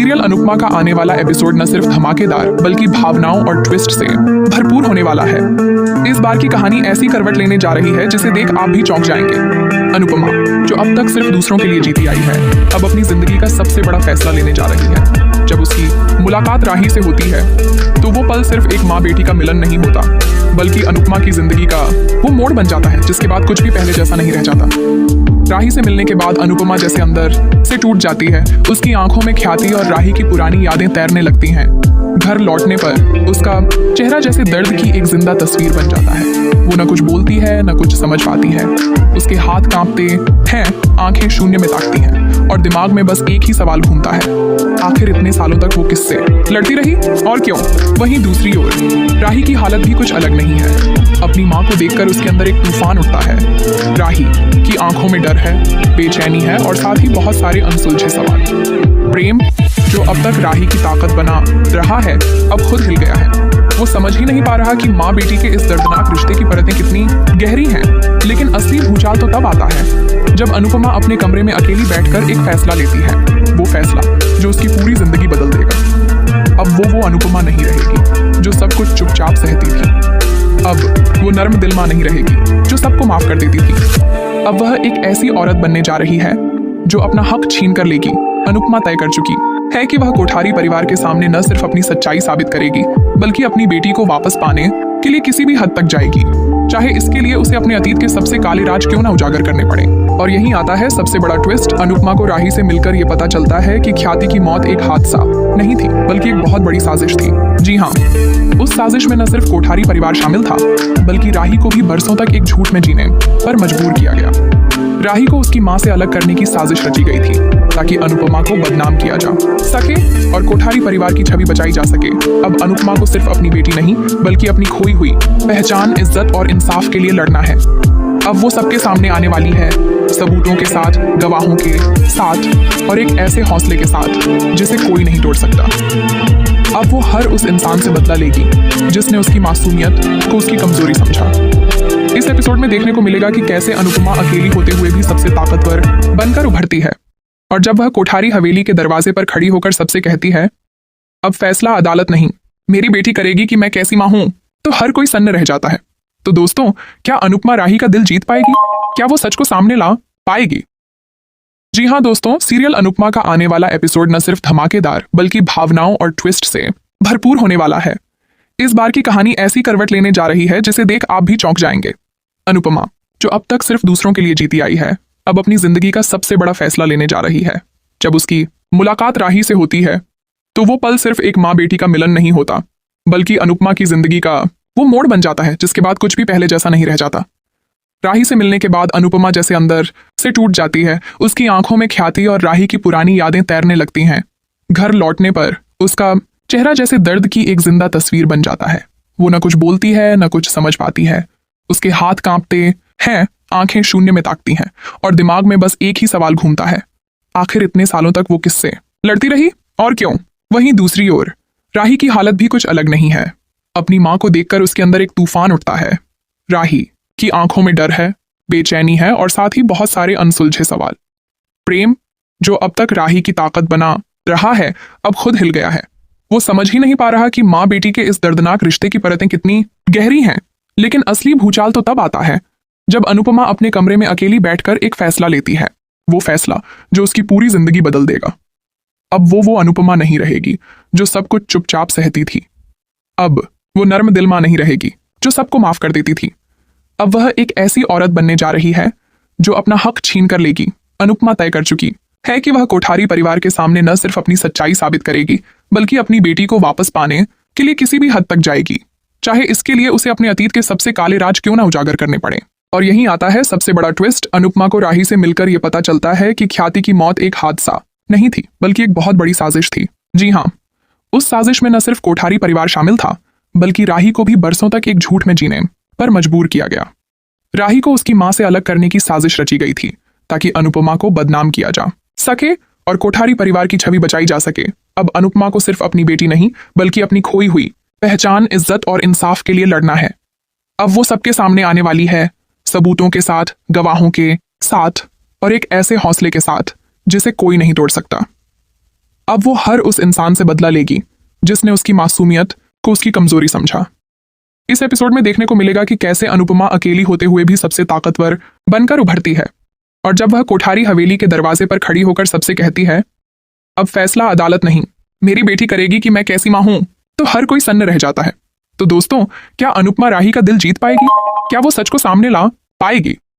Serial Anupama का आने वाला एपिसोड न सिर्फ धमाकेदार बल्कि भावनाओं और ट्विस्ट से भरपूर होने वाला है। इस बार की कहानी ऐसी करवट लेने जा रही है जिसे देख आप भी चौंक जाएंगे। अनुपमा, जो अब तक सिर्फ दूसरों के लिए जीती आई है, अब अपनी जिंदगी का सबसे बड़ा फैसला लेने जा रही है। जब उसकी मुलाकात राही से होती है तो वो पल सिर्फ एक माँ बेटी का मिलन नहीं होता, बल्कि अनुपमा की जिंदगी का वो मोड़ बन जाता है जिसके बाद कुछ भी पहले जैसा नहीं रह जाता। राही से मिलने के बाद अनुपमा जैसे अंदर से टूट जाती है। उसकी आंखों में ख्याति और राही की पुरानी यादें तैरने लगती हैं। घर लौटने पर उसका चेहरा जैसे दर्द की एक जिंदा तस्वीर बन जाता है। वो न कुछ बोलती है न कुछ समझ पाती है। उसके हाथ कांपते हैं, आंखें शून्य में ताकती हैं और दिमाग में बस एक ही सवाल घूमता है, आखिर इतने सालों तक वो किससे लड़ती रही और क्यों। वहीं दूसरी ओर राही की हालत भी कुछ अलग नहीं है। अपनी माँ को देखकर उसके अंदर एक तूफान उठता है। राही की आंखों में डर है, बेचैनी है और साथ ही बहुत सारे अनसुलझे सवाल। प्रेम, जो अब तक राही की ताकत बना रहा है, अब खुद हिल गया है। वो समझ ही नहीं पा रहा कि माँ बेटी के इस दर्दनाक रिश्ते की परतें कितनी गहरी हैं। लेकिन असली भूचाल तो तब आता है जब अनुपमा अपने कमरे में अकेली बैठकर एक फैसला लेती है। वो फैसला जो उसकी पूरी जिंदगी बदल देगा। अब वो अनुपमा नहीं रहेगी जो सब कुछ चुपचाप सहती थी। अब वो नर्म दिल माँ नहीं रहेगी जो सबको माफ कर देती थी। अब वह एक ऐसी औरत बनने जा रही है जो अपना हक छीन कर लेगी। अनुपमा तय कर चुकी है कि वह कोठारी परिवार के सामने न सिर्फ अपनी सच्चाई साबित करेगी, बल्कि अपनी बेटी को वापस पाने के लिए किसी भी हद तक जाएगी, चाहे इसके लिए उसे अपने अतीत के सबसे काले राज क्यों ना उजागर करने पड़े। और यहीं आता है सबसे बड़ा ट्विस्ट। अनुपमा को राही से मिलकर ये पता चलता है कि ख्याति की मौत एक हादसा नहीं थी, बल्कि एक बहुत बड़ी साजिश थी। जी हाँ, उस साजिश में न सिर्फ कोठारी परिवार शामिल था, बल्कि राही को भी बरसों तक एक झूठ में जीने पर मजबूर किया गया। राही को उसकी माँ से अलग करने की साजिश रची गई थी ताकि अनुपमा को बदनाम किया जा सके और कोठारी परिवार की छवि बचाई जा सके। अब अनुपमा को सिर्फ अपनी बेटी नहीं, बल्कि अपनी खोई हुई पहचान, इज्जत और इंसाफ के लिए लड़ना है। अब वो सबके सामने आने वाली है, सबूतों के साथ, गवाहों के साथ और एक ऐसे हौसले के साथ जिसे कोई नहीं तोड़ सकता। अब वो हर उस इंसान से बदला लेगी जिसने उसकी मासूमियत को उसकी कमजोरी समझा। इस एपिसोड में देखने को मिलेगा कि कैसे अनुपमा अकेली होते हुए भी सबसे ताकतवर बनकर उभरती है। और जब वह कोठारी हवेली के दरवाजे पर खड़ी होकर सबसे कहती है, अब फैसला अदालत नहीं, मेरी बेटी करेगी कि मैं कैसी मां हूं, तो हर कोई सन्न रह जाता है। तो दोस्तों, क्या अनुपमा राही का दिल जीत पाएगी? क्या वो सच को सामने ला पाएगी? जी हाँ दोस्तों, सीरियल अनुपमा का आने वाला एपिसोड न सिर्फ धमाकेदार बल्कि भावनाओं और ट्विस्ट से भरपूर होने वाला है। इस बार की कहानी ऐसी करवट लेने जा रही है जिसे देख आप भी चौंक जाएंगे। अनुपमा, जो अब तक सिर्फ दूसरों के लिए जीती आई है, अब अपनी जिंदगी का सबसे बड़ा फैसला लेने जा रही है। जब उसकी मुलाकात राही से होती है तो वो पल सिर्फ एक माँ बेटी का मिलन नहीं होता, बल्कि अनुपमा की जिंदगी का वो मोड़ बन जाता है जिसके बाद कुछ भी पहले जैसा नहीं रह जाता। राही से मिलने के बाद अनुपमा जैसे अंदर से टूट जाती है। उसकी आंखों में ख्याति और राही की पुरानी यादें तैरने लगती हैं। घर लौटने पर उसका चेहरा जैसे दर्द की एक जिंदा तस्वीर बन जाता है। वो न कुछ बोलती है न कुछ समझ पाती है। उसके हाथ कांपते हैं, आंखें शून्य में ताकती हैं और दिमाग में बस एक ही सवाल घूमता है, आखिर इतने सालों तक वो किससे लड़ती रही और क्यों। वहीं दूसरी ओर राही की हालत भी कुछ अलग नहीं है। अपनी माँ को देखकर उसके अंदर एक तूफान उठता है। राही की आंखों में डर है, बेचैनी है और साथ ही बहुत सारे अनसुलझे सवाल। प्रेम, जो अब तक राही की ताकत बना रहा है, अब खुद हिल गया है। वो समझ ही नहीं पा रहा कि माँ बेटी के इस दर्दनाक रिश्ते की परतें कितनी गहरी हैं। लेकिन असली भूचाल तो तब आता है जब अनुपमा अपने कमरे में अकेली बैठकर एक फैसला लेती है। वो फैसला जो उसकी पूरी जिंदगी बदल देगा। अब वो अनुपमा नहीं रहेगी जो सब कुछ चुपचाप सहती थी। अब वो नर्म दिल माँ नहीं रहेगी जो सबको माफ कर देती थी। अब वह एक ऐसी औरत बनने जा रही है जो अपना हक छीन कर लेगी। अनुपमा तय कर चुकी है कि वह कोठारी परिवार के सामने न सिर्फ अपनी सच्चाई साबित करेगी, बल्कि अपनी बेटी को वापस पाने के लिए किसी भी हद तक जाएगी, चाहे इसके लिए उसे अपने अतीत के सबसे काले राज क्यों ना उजागर करने पड़े। और यहीं आता है सबसे बड़ा ट्विस्ट। अनुपमा को राही से मिलकर यह पता चलता है कि ख्याति की मौत एक हादसा नहीं थी, बल्कि एक बहुत बड़ी साजिश थी। जी हाँ, उस साजिश में न सिर्फ कोठारी परिवार शामिल था, बल्कि राही को भी बरसों तक एक झूठ में जीने पर मजबूर किया गया। राही को उसकी माँ से अलग करने की साजिश रची गई थी ताकि अनुपमा को बदनाम किया जा सके और कोठारी परिवार की छवि बचाई जा सके। अब अनुपमा को सिर्फ अपनी बेटी नहीं, बल्कि अपनी खोई हुई पहचान, इज्जत और इंसाफ के लिए लड़ना है। अब वो सबके सामने आने वाली है, सबूतों के साथ, गवाहों के साथ और एक ऐसे हौसले के साथ जिसे कोई नहीं तोड़ सकता। अब वो हर उस इंसान से बदला लेगी जिसने उसकी मासूमियत को उसकी कमजोरी समझा। इस एपिसोड में देखने को मिलेगा कि कैसे अनुपमा अकेली होते हुए भी सबसे ताकतवर बनकर उभरती है, और जब वह कोठारी हवेली के दरवाजे पर खड़ी होकर सबसे कहती है, अब फैसला अदालत नहीं, मेरी बेटी करेगी कि मैं कैसी मां हूं, तो हर कोई सन्न रह जाता है। तो दोस्तों, क्या अनुपमा राही का दिल जीत पाएगी? क्या वो सच को सामने ला पाएगी?